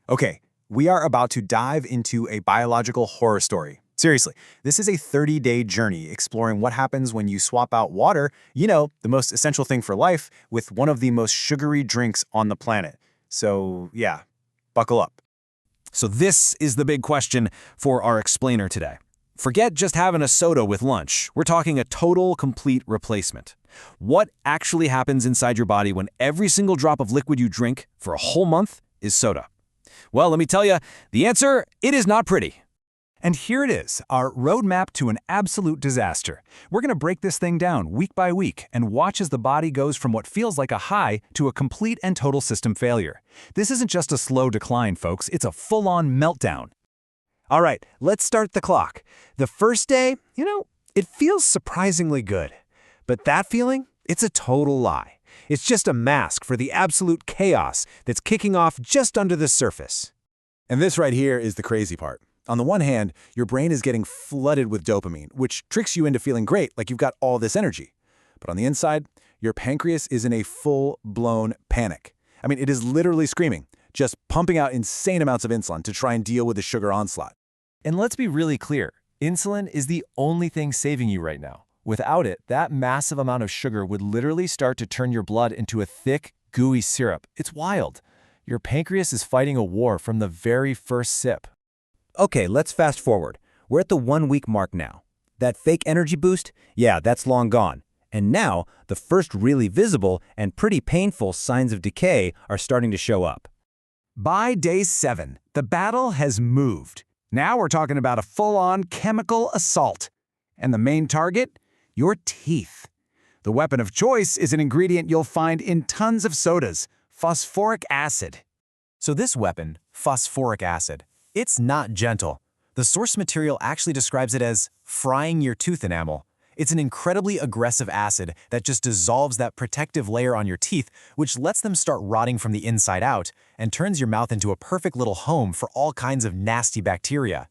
Okay, we are about to dive into a biological horror story. Seriously, this is a 30-day journey exploring what happens when you swap out water, the most essential thing for life, with one of the most sugary drinks on the planet. So, yeah, buckle up. So this is the big question for our explainer today. Forget just having a soda with lunch. We're talking a total, complete replacement. What actually happens inside your body when every single drop of liquid you drink for a whole month is soda? Well, let me tell you, the answer, it is not pretty. And here it is, our roadmap to an absolute disaster. We're going to break this thing down week by week and watch as the body goes from what feels like a high to a complete and total system failure. This isn't just a slow decline, folks, it's a full-on meltdown. All right, let's start the clock. The first day, it feels surprisingly good. But that feeling, it's a total lie. It's just a mask for the absolute chaos that's kicking off just under the surface. And this right here is the crazy part. On the one hand, your brain is getting flooded with dopamine, which tricks you into feeling great, like you've got all this energy. But on the inside, your pancreas is in a full-blown panic. I mean, it is literally screaming, just pumping out insane amounts of insulin to try and deal with the sugar onslaught. And let's be really clear, insulin is the only thing saving you right now. Without it, that massive amount of sugar would literally start to turn your blood into a thick, gooey syrup. It's wild. Your pancreas is fighting a war from the very first sip. Okay, let's fast forward. We're at the 1-week mark now. That fake energy boost? Yeah, that's long gone. And now, the first really visible and pretty painful signs of decay are starting to show up. By day 7, the battle has moved. Now we're talking about a full-on chemical assault. And the main target? Your teeth. The weapon of choice is an ingredient you'll find in tons of sodas, phosphoric acid. So this weapon, phosphoric acid, it's not gentle. The source material actually describes it as frying your tooth enamel. It's an incredibly aggressive acid that just dissolves that protective layer on your teeth, which lets them start rotting from the inside out and turns your mouth into a perfect little home for all kinds of nasty bacteria.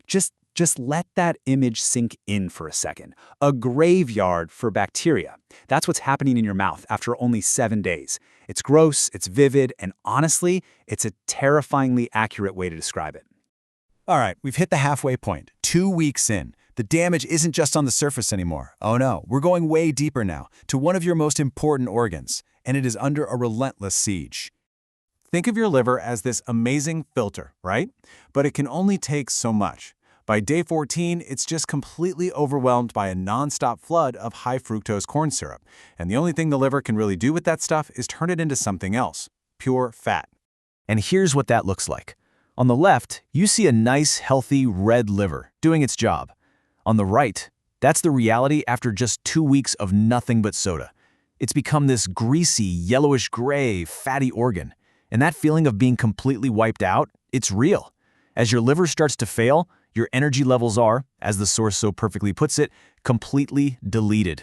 Just let that image sink in for a second. A graveyard for bacteria. That's what's happening in your mouth after only 7 days. It's gross, it's vivid, and honestly, it's a terrifyingly accurate way to describe it. All right, we've hit the halfway point. 2 weeks in. The damage isn't just on the surface anymore. Oh no, we're going way deeper now, to one of your most important organs, and it is under a relentless siege. Think of your liver as this amazing filter, right? But it can only take so much. By day 14, it's just completely overwhelmed by a nonstop flood of high-fructose corn syrup, and the only thing the liver can really do with that stuff is turn it into something else, pure fat. And here's what that looks like. On the left, you see a nice, healthy, red liver doing its job. On the right, that's the reality after just 2 weeks of nothing but soda. It's become this greasy, yellowish-gray, fatty organ. And that feeling of being completely wiped out, it's real. As your liver starts to fail, your energy levels are, as the source so perfectly puts it, completely deleted.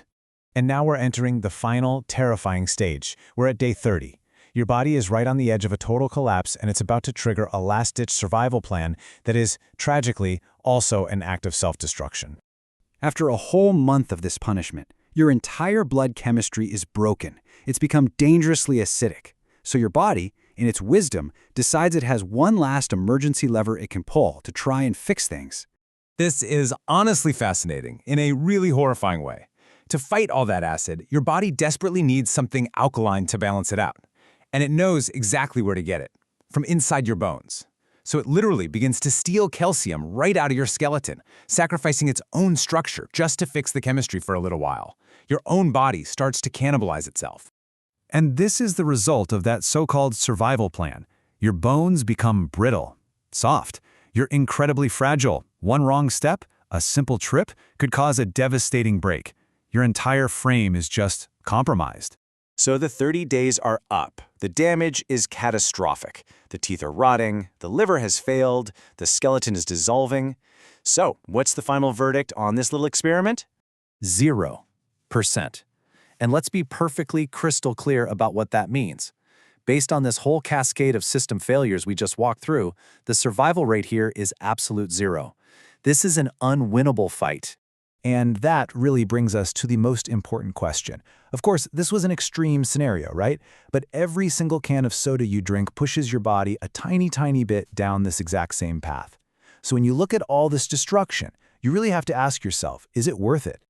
And now we're entering the final, terrifying stage. We're at day 30. Your body is right on the edge of a total collapse, and it's about to trigger a last-ditch survival plan that is, tragically, also an act of self-destruction. After a whole month of this punishment, your entire blood chemistry is broken. It's become dangerously acidic. So your body, in its wisdom, decides it has one last emergency lever it can pull to try and fix things. This is honestly fascinating in a really horrifying way. To fight all that acid, your body desperately needs something alkaline to balance it out. And it knows exactly where to get it, from inside your bones. So it literally begins to steal calcium right out of your skeleton, sacrificing its own structure just to fix the chemistry for a little while. Your own body starts to cannibalize itself. And this is the result of that so-called survival plan. Your bones become brittle, soft. You're incredibly fragile. One wrong step, a simple trip, could cause a devastating break. Your entire frame is just compromised. So the 30 days are up. The damage is catastrophic. The teeth are rotting, the liver has failed, the skeleton is dissolving. So, what's the final verdict on this little experiment? 0%. And let's be perfectly crystal clear about what that means. Based on this whole cascade of system failures we just walked through, the survival rate here is absolute 0. This is an unwinnable fight. And that really brings us to the most important question. Of course, this was an extreme scenario, right? But every single can of soda you drink pushes your body a tiny bit down this exact same path. So when you look at all this destruction, you really have to ask yourself, is it worth it?